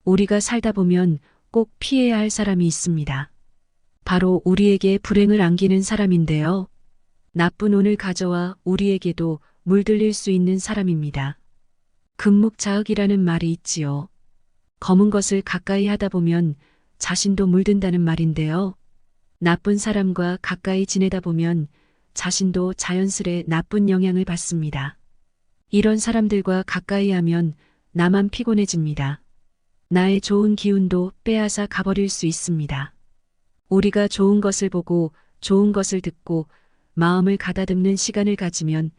우리가 살다 보면 꼭 피해야 할 사람이 있습니다. 바로 우리에게 불행을 안기는 사람인데요. 나쁜 운을 가져와 우리에게도 물들릴 수 있는 사람입니다. 금묵자흑이라는 말이 있지요. 검은 것을 가까이 하다 보면 자신도 물든다는 말인데요. 나쁜 사람과 가까이 지내다 보면 자신도 자연스레 나쁜 영향을 받습니다. 이런 사람들과 가까이 하면 나만 피곤해집니다. 나의 좋은 기운도 빼앗아 가버릴 수 있습니다. 우리가 좋은 것을 보고 좋은 것을 듣고 마음을 가다듬는 시간을 가지면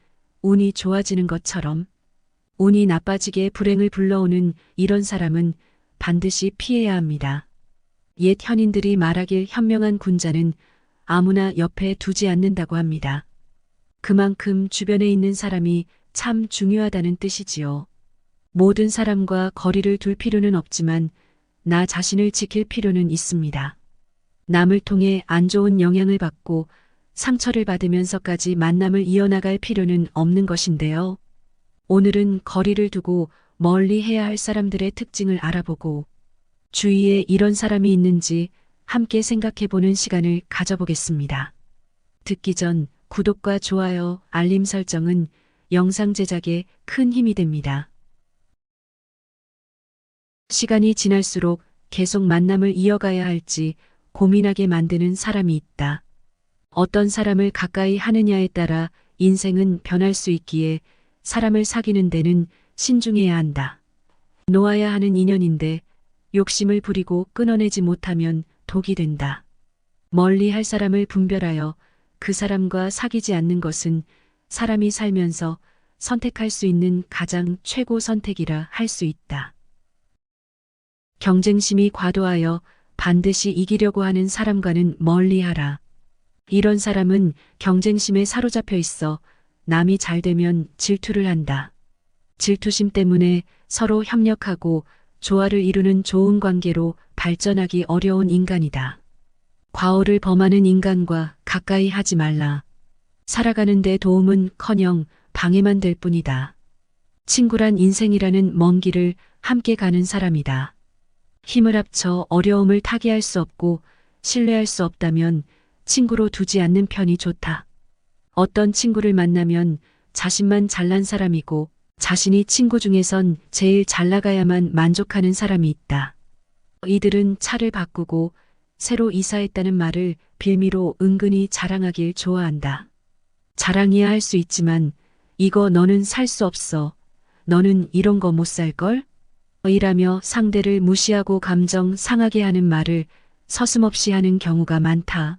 운이 좋아지는 것처럼 운이 나빠지게 불행을 불러오는 이런 사람은 반드시 피해야 합니다. 옛 현인들이 말하길 현명한 군자는 아무나 옆에 두지 않는다고 합니다. 그만큼 주변에 있는 사람이 참 중요하다는 뜻이지요. 모든 사람과 거리를 둘 필요는 없지만 나 자신을 지킬 필요는 있습니다. 남을 통해 안 좋은 영향을 받고 상처를 받으면서까지 만남을 이어나갈 필요는 없는 것인데요. 오늘은 거리를 두고 멀리 해야 할 사람들의 특징을 알아보고 주위에 이런 사람이 있는지 함께 생각해보는 시간을 가져보겠습니다. 듣기 전 구독과 좋아요, 알림 설정은 영상 제작에 큰 힘이 됩니다. 시간이 지날수록 계속 만남을 이어가야 할지 고민하게 만드는 사람이 있다. 어떤 사람을 가까이 하느냐에 따라 인생은 변할 수 있기에 사람을 사귀는 데는 신중해야 한다. 놓아야 하는 인연인데 욕심을 부리고 끊어내지 못하면 독이 된다. 멀리 할 사람을 분별하여 그 사람과 사귀지 않는 것은 사람이 살면서 선택할 수 있는 가장 최고 선택이라 할 수 있다. 경쟁심이 과도하여 반드시 이기려고 하는 사람과는 멀리하라. 이런 사람은 경쟁심에 사로잡혀 있어 남이 잘 되면 질투를 한다. 질투심 때문에 서로 협력하고 조화를 이루는 좋은 관계로 발전하기 어려운 인간이다. 과오를 범하는 인간과 가까이 하지 말라. 살아가는 데 도움은커녕 방해만 될 뿐이다. 친구란 인생이라는 먼 길을 함께 가는 사람이다. 힘을 합쳐 어려움을 타개할 수 없고 신뢰할 수 없다면 친구로 두지 않는 편이 좋다. 어떤 친구를 만나면 자신만 잘난 사람이고 자신이 친구 중에선 제일 잘 나가야만 만족하는 사람이 있다. 이들은 차를 바꾸고 새로 이사했다는 말을 빌미로 은근히 자랑하길 좋아한다. 자랑이야 할 수 있지만 이거 너는 살 수 없어. 너는 이런 거 못 살걸? 이라며 상대를 무시하고 감정 상하게 하는 말을 서슴없이 하는 경우가 많다.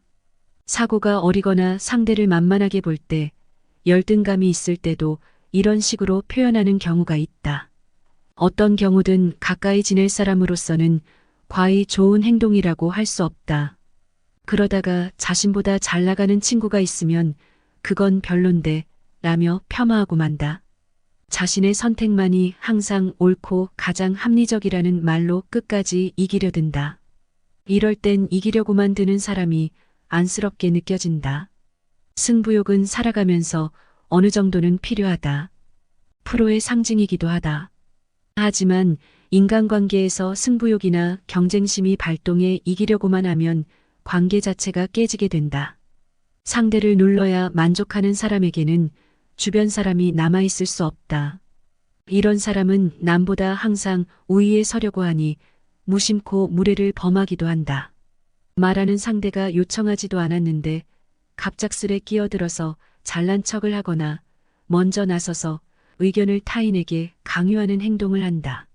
사고가 어리거나 상대를 만만하게 볼 때 열등감이 있을 때도 이런 식으로 표현하는 경우가 있다. 어떤 경우든 가까이 지낼 사람으로서는 과히 좋은 행동이라고 할 수 없다. 그러다가 자신보다 잘 나가는 친구가 있으면 그건 별론데 라며 폄하하고 만다. 자신의 선택만이 항상 옳고 가장 합리적이라는 말로 끝까지 이기려 든다. 이럴 땐 이기려고만 드는 사람이 안쓰럽게 느껴진다. 승부욕은 살아가면서 어느 정도는 필요하다. 프로의 상징이기도 하다. 하지만 인간관계에서 승부욕이나 경쟁심이 발동해 이기려고만 하면 관계 자체가 깨지게 된다. 상대를 눌러야 만족하는 사람에게는 주변 사람이 남아있을 수 없다. 이런 사람은 남보다 항상 우위에 서려고 하니 무심코 무례를 범하기도 한다. 말하는 상대가 요청하지도 않았는데 갑작스레 끼어들어서 잘난 척을 하거나 먼저 나서서 의견을 타인에게 강요하는 행동을 한다.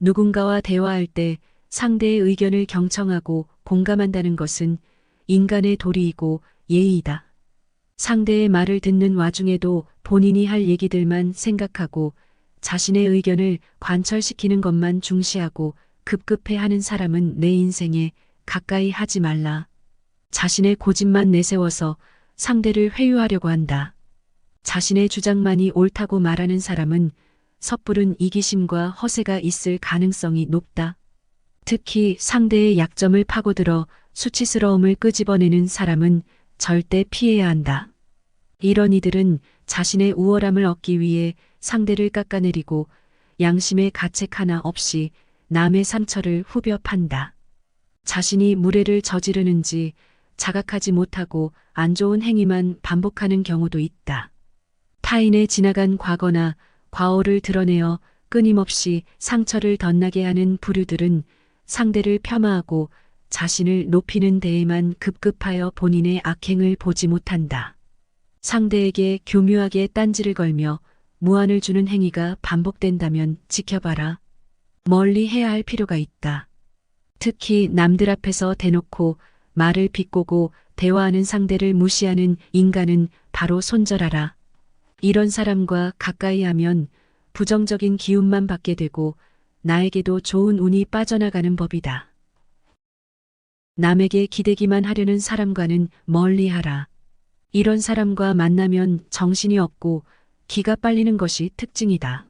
누군가와 대화할 때 상대의 의견을 경청하고 공감한다는 것은 인간의 도리이고 예의이다. 상대의 말을 듣는 와중에도 본인이 할 얘기들만 생각하고 자신의 의견을 관철시키는 것만 중시하고 급급해하는 사람은 내 인생에 가까이 하지 말라. 자신의 고집만 내세워서 상대를 회유하려고 한다. 자신의 주장만이 옳다고 말하는 사람은 섣부른 이기심과 허세가 있을 가능성이 높다. 특히 상대의 약점을 파고들어 수치스러움을 끄집어내는 사람은 절대 피해야 한다. 이런 이들은 자신의 우월함을 얻기 위해 상대를 깎아내리고 양심의 가책 하나 없이 남의 상처를 후벼 판다. 자신이 무례를 저지르는지 자각하지 못하고 안 좋은 행위만 반복하는 경우도 있다. 타인의 지나간 과거나 과오를 드러내어 끊임없이 상처를 덧나게 하는 부류들은 상대를 폄하하고 자신을 높이는 데에만 급급하여 본인의 악행을 보지 못한다. 상대에게 교묘하게 딴지를 걸며 무안을 주는 행위가 반복된다면 지켜봐라. 멀리 해야 할 필요가 있다. 특히 남들 앞에서 대놓고 말을 비꼬고 대화하는 상대를 무시하는 인간은 바로 손절하라. 이런 사람과 가까이 하면 부정적인 기운만 받게 되고 나에게도 좋은 운이 빠져나가는 법이다. 남에게 기대기만 하려는 사람과는 멀리하라. 이런 사람과 만나면 정신이 없고 기가 빨리는 것이 특징이다.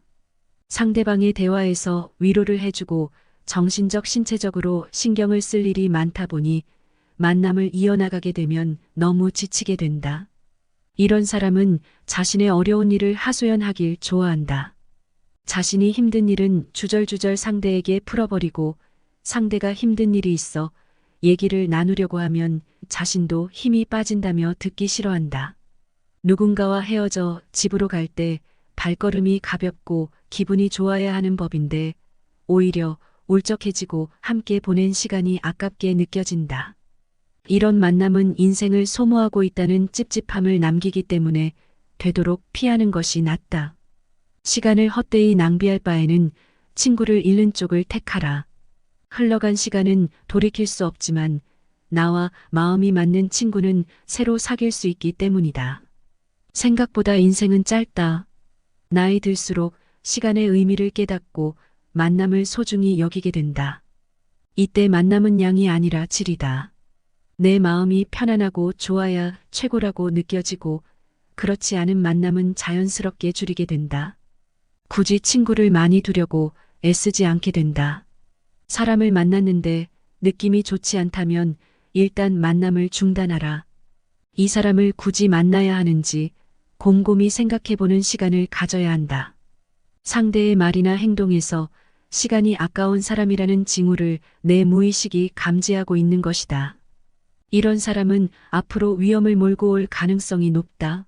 상대방의 대화에서 위로를 해주고 정신적 신체적으로 신경을 쓸 일이 많다 보니 만남을 이어나가게 되면 너무 지치게 된다. 이런 사람은 자신의 어려운 일을 하소연하길 좋아한다. 자신이 힘든 일은 주절주절 상대에게 풀어버리고 상대가 힘든 일이 있어 얘기를 나누려고 하면 자신도 힘이 빠진다며 듣기 싫어한다. 누군가와 헤어져 집으로 갈 때 발걸음이 가볍고 기분이 좋아야 하는 법인데 오히려 울적해지고 함께 보낸 시간이 아깝게 느껴진다. 이런 만남은 인생을 소모하고 있다는 찝찝함을 남기기 때문에 되도록 피하는 것이 낫다. 시간을 헛되이 낭비할 바에는 친구를 잃는 쪽을 택하라. 흘러간 시간은 돌이킬 수 없지만 나와 마음이 맞는 친구는 새로 사귈 수 있기 때문이다. 생각보다 인생은 짧다. 나이 들수록 시간의 의미를 깨닫고 만남을 소중히 여기게 된다. 이때 만남은 양이 아니라 질이다. 내 마음이 편안하고 좋아야 최고라고 느껴지고 그렇지 않은 만남은 자연스럽게 줄이게 된다. 굳이 친구를 많이 두려고 애쓰지 않게 된다. 사람을 만났는데 느낌이 좋지 않다면 일단 만남을 중단하라. 이 사람을 굳이 만나야 하는지 곰곰이 생각해보는 시간을 가져야 한다. 상대의 말이나 행동에서 시간이 아까운 사람이라는 징후를 내 무의식이 감지하고 있는 것이다. 이런 사람은 앞으로 위험을 몰고 올 가능성이 높다.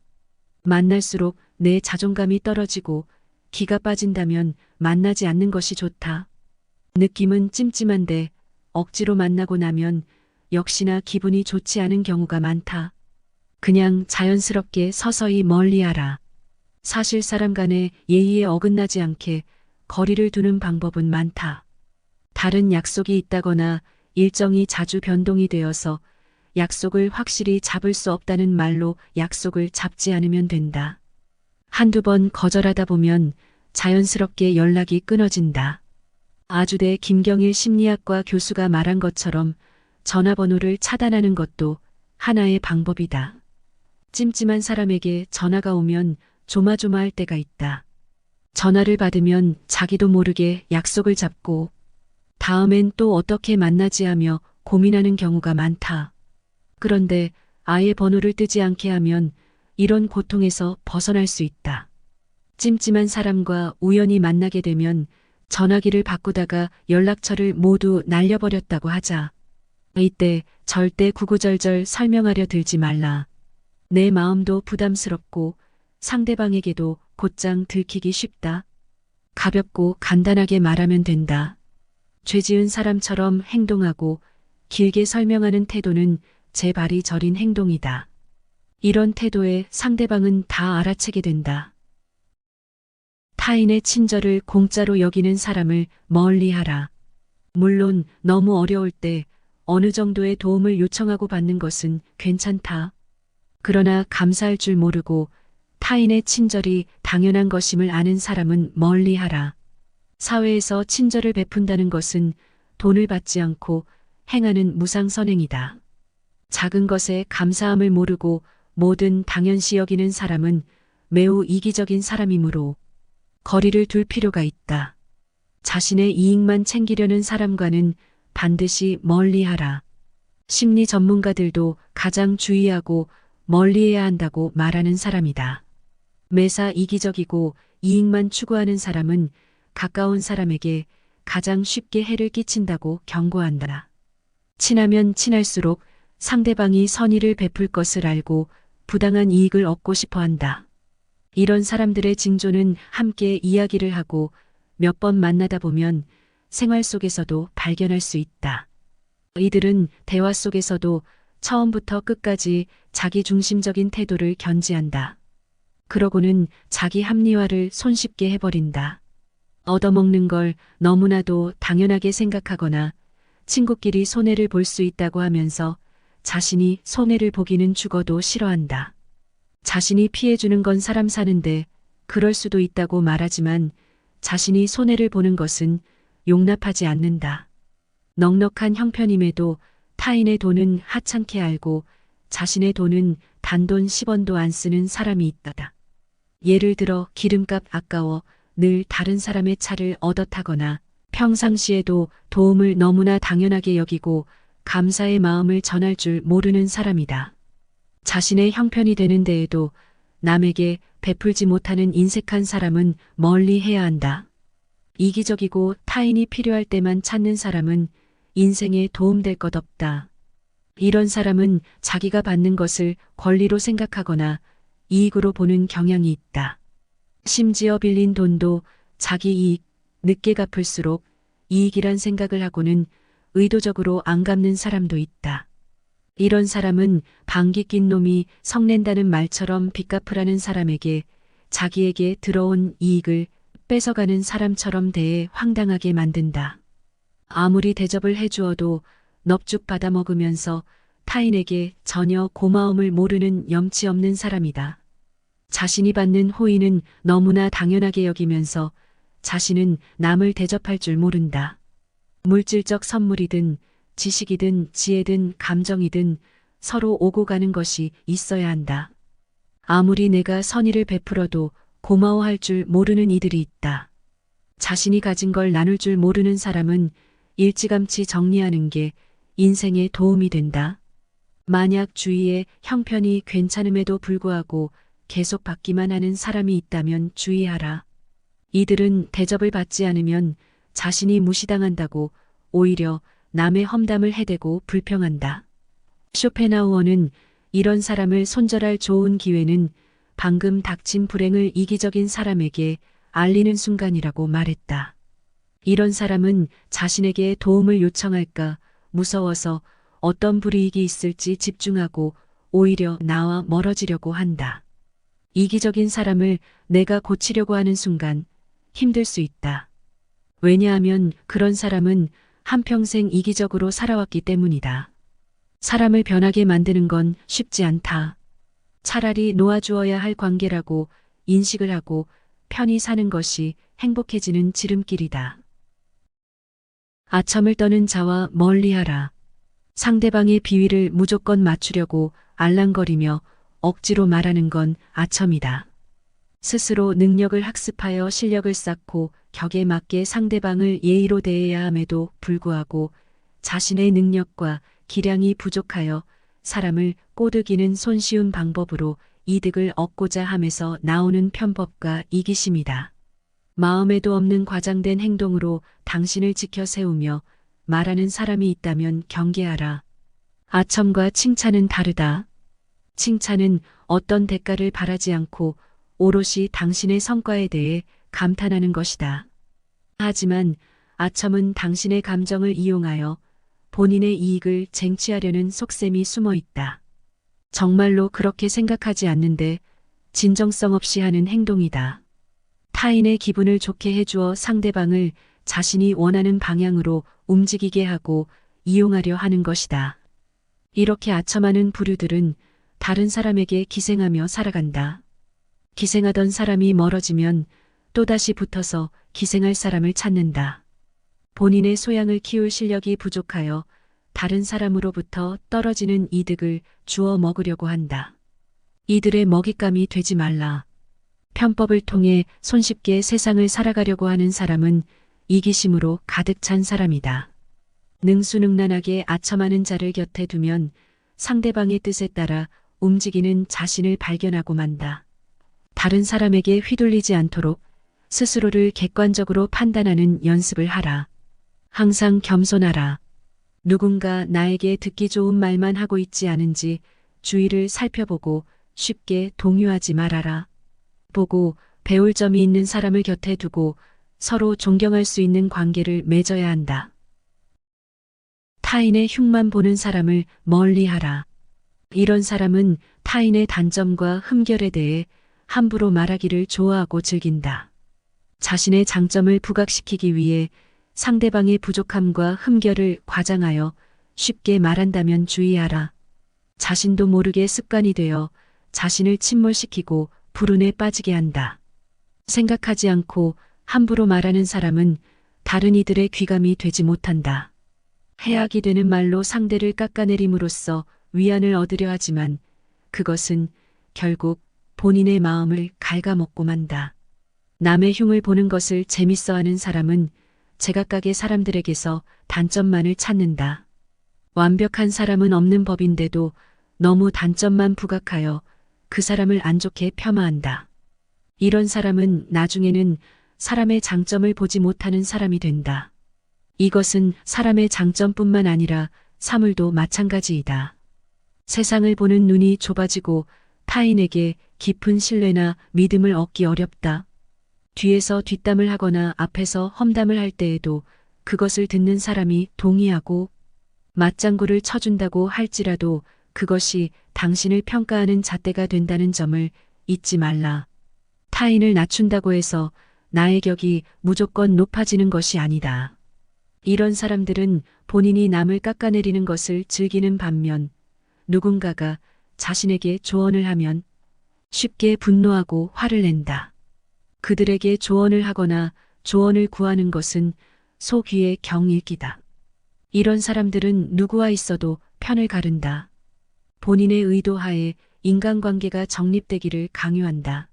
만날수록 내 자존감이 떨어지고 기가 빠진다면 만나지 않는 것이 좋다. 느낌은 찜찜한데 억지로 만나고 나면 역시나 기분이 좋지 않은 경우가 많다. 그냥 자연스럽게 서서히 멀리하라. 사실 사람 간의 예의에 어긋나지 않게 거리를 두는 방법은 많다. 다른 약속이 있다거나 일정이 자주 변동이 되어서 약속을 확실히 잡을 수 없다는 말로 약속을 잡지 않으면 된다. 한두 번 거절하다 보면 자연스럽게 연락이 끊어진다. 아주대 김경일 심리학과 교수가 말한 것처럼 전화번호를 차단하는 것도 하나의 방법이다. 찜찜한 사람에게 전화가 오면 조마조마할 때가 있다. 전화를 받으면 자기도 모르게 약속을 잡고 다음엔 또 어떻게 만나지 하며 고민하는 경우가 많다. 그런데 아예 번호를 뜨지 않게 하면 이런 고통에서 벗어날 수 있다. 찜찜한 사람과 우연히 만나게 되면 전화기를 바꾸다가 연락처를 모두 날려버렸다고 하자. 이때 절대 구구절절 설명하려 들지 말라. 내 마음도 부담스럽고 상대방에게도 곧장 들키기 쉽다. 가볍고 간단하게 말하면 된다. 죄 지은 사람처럼 행동하고 길게 설명하는 태도는 제 발이 저린 행동이다. 이런 태도에 상대방은 다 알아채게 된다. 타인의 친절을 공짜로 여기는 사람을 멀리하라. 물론 너무 어려울 때 어느 정도의 도움을 요청하고 받는 것은 괜찮다. 그러나 감사할 줄 모르고 타인의 친절이 당연한 것임을 아는 사람은 멀리하라. 사회에서 친절을 베푼다는 것은 돈을 받지 않고 행하는 무상선행이다. 작은 것에 감사함을 모르고 뭐든 당연시 여기는 사람은 매우 이기적인 사람이므로 거리를 둘 필요가 있다. 자신의 이익만 챙기려는 사람과는 반드시 멀리하라. 심리 전문가들도 가장 주의하고 멀리해야 한다고 말하는 사람이다. 매사 이기적이고 이익만 추구하는 사람은 가까운 사람에게 가장 쉽게 해를 끼친다고 경고한다. 친하면 친할수록 상대방이 선의를 베풀 것을 알고 부당한 이익을 얻고 싶어 한다. 이런 사람들의 징조는 함께 이야기를 하고 몇 번 만나다 보면 생활 속에서도 발견할 수 있다. 이들은 대화 속에서도 처음부터 끝까지 자기 중심적인 태도를 견지한다. 그러고는 자기 합리화를 손쉽게 해버린다. 얻어먹는 걸 너무나도 당연하게 생각하거나 친구끼리 손해를 볼 수 있다고 하면서 자신이 손해를 보기는 죽어도 싫어한다. 자신이 피해주는 건 사람 사는데 그럴 수도 있다고 말하지만 자신이 손해를 보는 것은 용납하지 않는다. 넉넉한 형편임에도 타인의 돈은 하찮게 알고 자신의 돈은 단돈 10원도 안 쓰는 사람이 있다. 예를 들어 기름값 아까워 늘 다른 사람의 차를 얻어 타거나 평상시에도 도움을 너무나 당연하게 여기고 감사의 마음을 전할 줄 모르는 사람이다. 자신의 형편이 되는 데에도 남에게 베풀지 못하는 인색한 사람은 멀리 해야 한다. 이기적이고 타인이 필요할 때만 찾는 사람은 인생에 도움될 것 없다. 이런 사람은 자기가 받는 것을 권리로 생각하거나 이익으로 보는 경향이 있다. 심지어 빌린 돈도 자기 이익, 늦게 갚을수록 이익이란 생각을 하고는 의도적으로 안 갚는 사람도 있다. 이런 사람은 방귀 낀 놈이 성낸다는 말처럼 빚 갚으라는 사람에게 자기에게 들어온 이익을 뺏어가는 사람처럼 대해 황당하게 만든다. 아무리 대접을 해주어도 넙죽 받아먹으면서 타인에게 전혀 고마움을 모르는 염치 없는 사람이다. 자신이 받는 호의는 너무나 당연하게 여기면서 자신은 남을 대접할 줄 모른다. 물질적 선물이든 지식이든 지혜든 감정이든 서로 오고 가는 것이 있어야 한다. 아무리 내가 선의를 베풀어도 고마워할 줄 모르는 이들이 있다. 자신이 가진 걸 나눌 줄 모르는 사람은 일찌감치 정리하는 게 인생에 도움이 된다. 만약 주위에 형편이 괜찮음에도 불구하고 계속 받기만 하는 사람이 있다면 주의하라. 이들은 대접을 받지 않으면 자신이 무시당한다고 오히려 남의 험담을 해대고 불평한다. 쇼펜하우어는 이런 사람을 손절할 좋은 기회는 방금 닥친 불행을 이기적인 사람에게 알리는 순간이라고 말했다. 이런 사람은 자신에게 도움을 요청할까 무서워서 어떤 불이익이 있을지 집중하고 오히려 나와 멀어지려고 한다. 이기적인 사람을 내가 고치려고 하는 순간 힘들 수 있다. 왜냐하면 그런 사람은 한평생 이기적으로 살아왔기 때문이다. 사람을 변하게 만드는 건 쉽지 않다. 차라리 놓아주어야 할 관계라고 인식을 하고 편히 사는 것이 행복해지는 지름길이다. 아첨을 떠는 자와 멀리하라. 상대방의 비위를 무조건 맞추려고 알랑거리며 억지로 말하는 건 아첨이다. 스스로 능력을 학습하여 실력을 쌓고 격에 맞게 상대방을 예의로 대해야 함에도 불구하고 자신의 능력과 기량이 부족하여 사람을 꼬드기는 손쉬운 방법으로 이득을 얻고자 함에서 나오는 편법과 이기심이다. 마음에도 없는 과장된 행동으로 당신을 지켜 세우며 말하는 사람이 있다면 경계하라. 아첨과 칭찬은 다르다. 칭찬은 어떤 대가를 바라지 않고 오롯이 당신의 성과에 대해 감탄하는 것이다. 하지만 아첨은 당신의 감정을 이용하여 본인의 이익을 쟁취하려는 속셈이 숨어 있다. 정말로 그렇게 생각하지 않는데 진정성 없이 하는 행동이다. 타인의 기분을 좋게 해주어 상대방을 자신이 원하는 방향으로 움직이게 하고 이용하려 하는 것이다. 이렇게 아첨하는 부류들은 다른 사람에게 기생하며 살아간다. 기생하던 사람이 멀어지면 또다시 붙어서 기생할 사람을 찾는다. 본인의 소양을 키울 실력이 부족하여 다른 사람으로부터 떨어지는 이득을 주워 먹으려고 한다. 이들의 먹잇감이 되지 말라. 편법을 통해 손쉽게 세상을 살아가려고 하는 사람은 이기심으로 가득 찬 사람이다. 능수능란하게 아첨하는 자를 곁에 두면 상대방의 뜻에 따라 움직이는 자신을 발견하고 만다. 다른 사람에게 휘둘리지 않도록 스스로를 객관적으로 판단하는 연습을 하라. 항상 겸손하라. 누군가 나에게 듣기 좋은 말만 하고 있지 않은지 주위를 살펴보고 쉽게 동요하지 말아라. 보고 배울 점이 있는 사람을 곁에 두고 서로 존경할 수 있는 관계를 맺어야 한다. 타인의 흉만 보는 사람을 멀리하라. 이런 사람은 타인의 단점과 흠결에 대해 함부로 말하기를 좋아하고 즐긴다. 자신의 장점을 부각시키기 위해 상대방의 부족함과 흠결을 과장하여 쉽게 말한다면 주의하라. 자신도 모르게 습관이 되어 자신을 침몰시키고 불운에 빠지게 한다. 생각하지 않고 함부로 말하는 사람은 다른 이들의 귀감이 되지 못한다. 해악이 되는 말로 상대를 깎아내림으로써 위안을 얻으려 하지만 그것은 결국 본인의 마음을 갉아먹고 만다. 남의 흉을 보는 것을 재밌어하는 사람은 제각각의 사람들에게서 단점만을 찾는다. 완벽한 사람은 없는 법인데도 너무 단점만 부각하여 그 사람을 안 좋게 폄하한다. 이런 사람은 나중에는 사람의 장점을 보지 못하는 사람이 된다. 이것은 사람의 장점뿐만 아니라 사물도 마찬가지이다. 세상을 보는 눈이 좁아지고 타인에게 깊은 신뢰나 믿음을 얻기 어렵다. 뒤에서 뒷담을 하거나 앞에서 험담을 할 때에도 그것을 듣는 사람이 동의하고 맞장구를 쳐준다고 할지라도 그것이 당신을 평가하는 잣대가 된다는 점을 잊지 말라. 타인을 낮춘다고 해서 나의 격이 무조건 높아지는 것이 아니다. 이런 사람들은 본인이 남을 깎아내리는 것을 즐기는 반면 누군가가 자신에게 조언을 하면 쉽게 분노하고 화를 낸다. 그들에게 조언을 하거나 조언을 구하는 것은 소귀의 경읽기다. 이런 사람들은 누구와 있어도 편을 가른다. 본인의 의도하에 인간관계가 정립되기를 강요한다.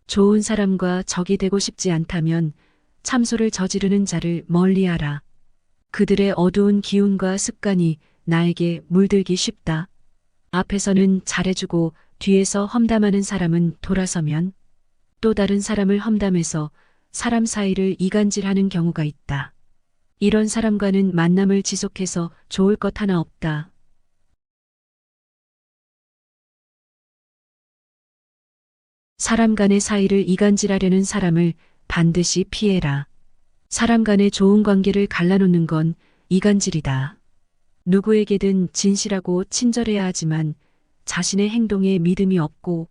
좋은 사람과 적이 되고 싶지 않다면 참소를 저지르는 자를 멀리하라. 그들의 어두운 기운과 습관이 나에게 물들기 쉽다. 앞에서는 잘해주고 뒤에서 험담하는 사람은 돌아서면 또 다른 사람을 험담해서 사람 사이를 이간질하는 경우가 있다. 이런 사람과는 만남을 지속해서 좋을 것 하나 없다. 사람 간의 사이를 이간질하려는 사람을 반드시 피해라. 사람 간의 좋은 관계를 갈라놓는 건 이간질이다. 누구에게든 진실하고 친절해야 하지만 자신의 행동에 믿음이 없고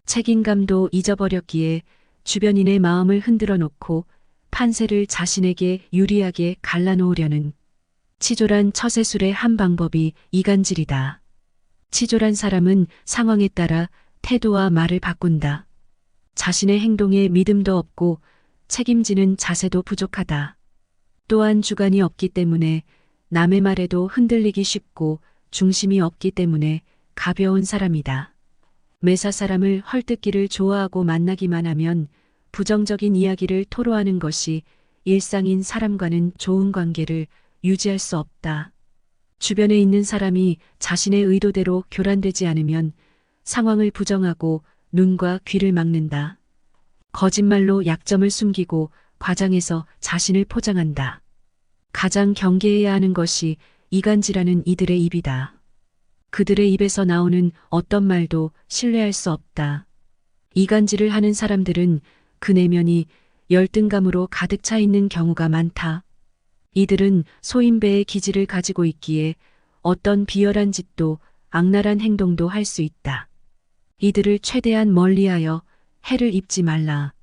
책임감도 잊어버렸기에 주변인의 마음을 흔들어 놓고 판세를 자신에게 유리하게 갈라놓으려는 치졸한 처세술의 한 방법이 이간질이다. 치졸한 사람은 상황에 따라 태도와 말을 바꾼다. 자신의 행동에 믿음도 없고 책임지는 자세도 부족하다. 또한 주관이 없기 때문에 남의 말에도 흔들리기 쉽고 중심이 없기 때문에 가벼운 사람이다. 매사 사람을 헐뜯기를 좋아하고 만나기만 하면 부정적인 이야기를 토로하는 것이 일상인 사람과는 좋은 관계를 유지할 수 없다. 주변에 있는 사람이 자신의 의도대로 교란되지 않으면 상황을 부정하고 눈과 귀를 막는다. 거짓말로 약점을 숨기고 과장해서 자신을 포장한다. 가장 경계해야 하는 것이 이간질하는 이들의 입이다. 그들의 입에서 나오는 어떤 말도 신뢰할 수 없다. 이간질을 하는 사람들은 그 내면이 열등감으로 가득 차 있는 경우가 많다. 이들은 소인배의 기질을 가지고 있기에 어떤 비열한 짓도 악랄한 행동도 할 수 있다. 이들을 최대한 멀리하여 해를 입지 말라.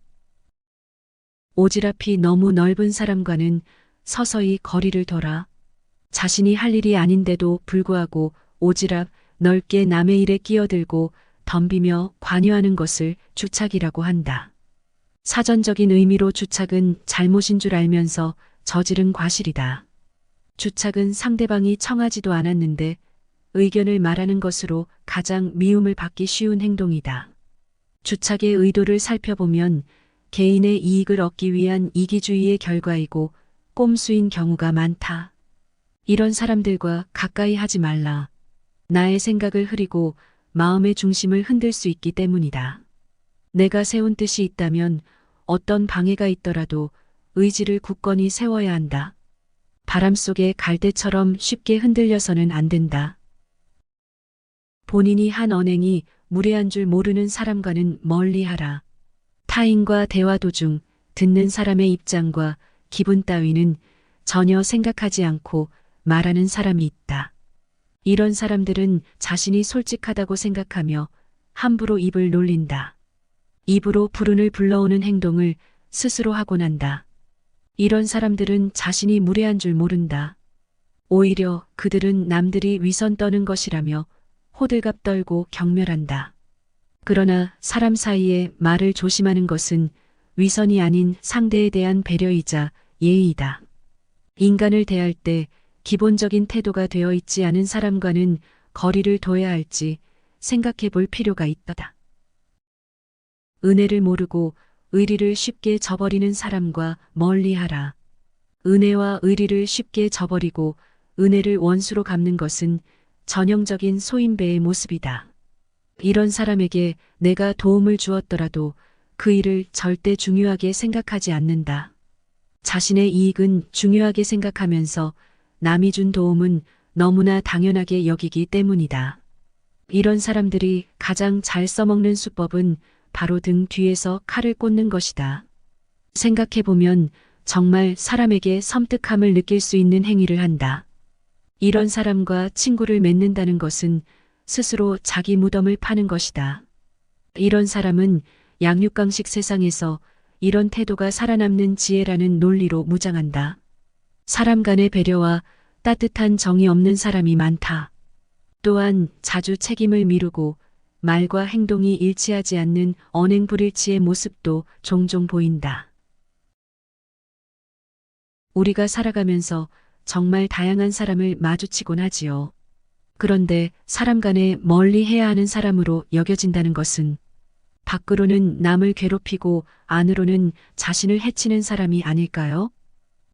오지랖이 너무 넓은 사람과는 서서히 거리를 둬라. 자신이 할 일이 아닌데도 불구하고 오지랖 넓게 남의 일에 끼어들고 덤비며 관여하는 것을 주착이라고 한다. 사전적인 의미로 주착은 잘못인 줄 알면서 저지른 과실이다. 주착은 상대방이 청하지도 않았는데 의견을 말하는 것으로 가장 미움을 받기 쉬운 행동이다. 주착의 의도를 살펴보면 개인의 이익을 얻기 위한 이기주의의 결과이고 꼼수인 경우가 많다. 이런 사람들과 가까이 하지 말라. 나의 생각을 흐리고 마음의 중심을 흔들 수 있기 때문이다. 내가 세운 뜻이 있다면 어떤 방해가 있더라도 의지를 굳건히 세워야 한다. 바람 속의 갈대처럼 쉽게 흔들려서는 안 된다. 본인이 한 언행이 무례한 줄 모르는 사람과는 멀리하라. 타인과 대화 도중 듣는 사람의 입장과 기분 따위는 전혀 생각하지 않고 말하는 사람이 있다. 이런 사람들은 자신이 솔직하다고 생각하며 함부로 입을 놀린다. 입으로 불운을 불러오는 행동을 스스로 하곤 한다. 이런 사람들은 자신이 무례한 줄 모른다. 오히려 그들은 남들이 위선 떠는 것이라며 호들갑 떨고 경멸한다. 그러나 사람 사이에 말을 조심하는 것은 위선이 아닌 상대에 대한 배려이자 예의이다. 인간을 대할 때 기본적인 태도가 되어 있지 않은 사람과는 거리를 둬야 할지 생각해 볼 필요가 있다. 은혜를 모르고 의리를 쉽게 저버리는 사람과 멀리하라. 은혜와 의리를 쉽게 저버리고 은혜를 원수로 갚는 것은 전형적인 소인배의 모습이다. 이런 사람에게 내가 도움을 주었더라도 그 일을 절대 중요하게 생각하지 않는다. 자신의 이익은 중요하게 생각하면서 남이 준 도움은 너무나 당연하게 여기기 때문이다. 이런 사람들이 가장 잘 써먹는 수법은 바로 등 뒤에서 칼을 꽂는 것이다. 생각해보면 정말 사람에게 섬뜩함을 느낄 수 있는 행위를 한다. 이런 사람과 친구를 맺는다는 것은 스스로 자기 무덤을 파는 것이다. 이런 사람은 양육강식 세상에서 이런 태도가 살아남는 지혜라는 논리로 무장한다. 사람 간의 배려와 따뜻한 정이 없는 사람이 많다. 또한 자주 책임을 미루고 말과 행동이 일치하지 않는 언행불일치의 모습도 종종 보인다. 우리가 살아가면서 정말 다양한 사람을 마주치곤 하지요. 그런데 사람 간에 멀리 해야 하는 사람으로 여겨진다는 것은 밖으로는 남을 괴롭히고 안으로는 자신을 해치는 사람이 아닐까요?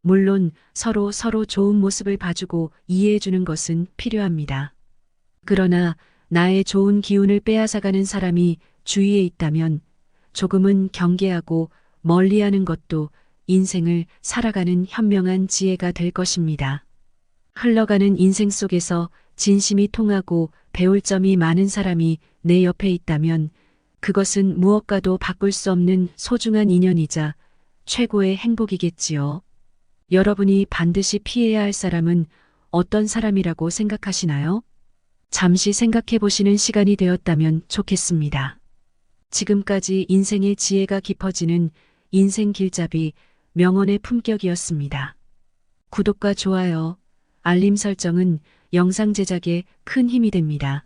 물론 서로 좋은 모습을 봐주고 이해해주는 것은 필요합니다. 그러나 나의 좋은 기운을 빼앗아가는 사람이 주위에 있다면 조금은 경계하고 멀리하는 것도 인생을 살아가는 현명한 지혜가 될 것입니다. 흘러가는 인생 속에서 진심이 통하고 배울 점이 많은 사람이 내 옆에 있다면 그것은 무엇과도 바꿀 수 없는 소중한 인연이자 최고의 행복이겠지요. 여러분이 반드시 피해야 할 사람은 어떤 사람이라고 생각하시나요? 잠시 생각해 보시는 시간이 되었다면 좋겠습니다. 지금까지 인생의 지혜가 깊어지는 인생 길잡이 명언의 품격이었습니다. 구독과 좋아요, 알림 설정은 영상 제작에 큰 힘이 됩니다.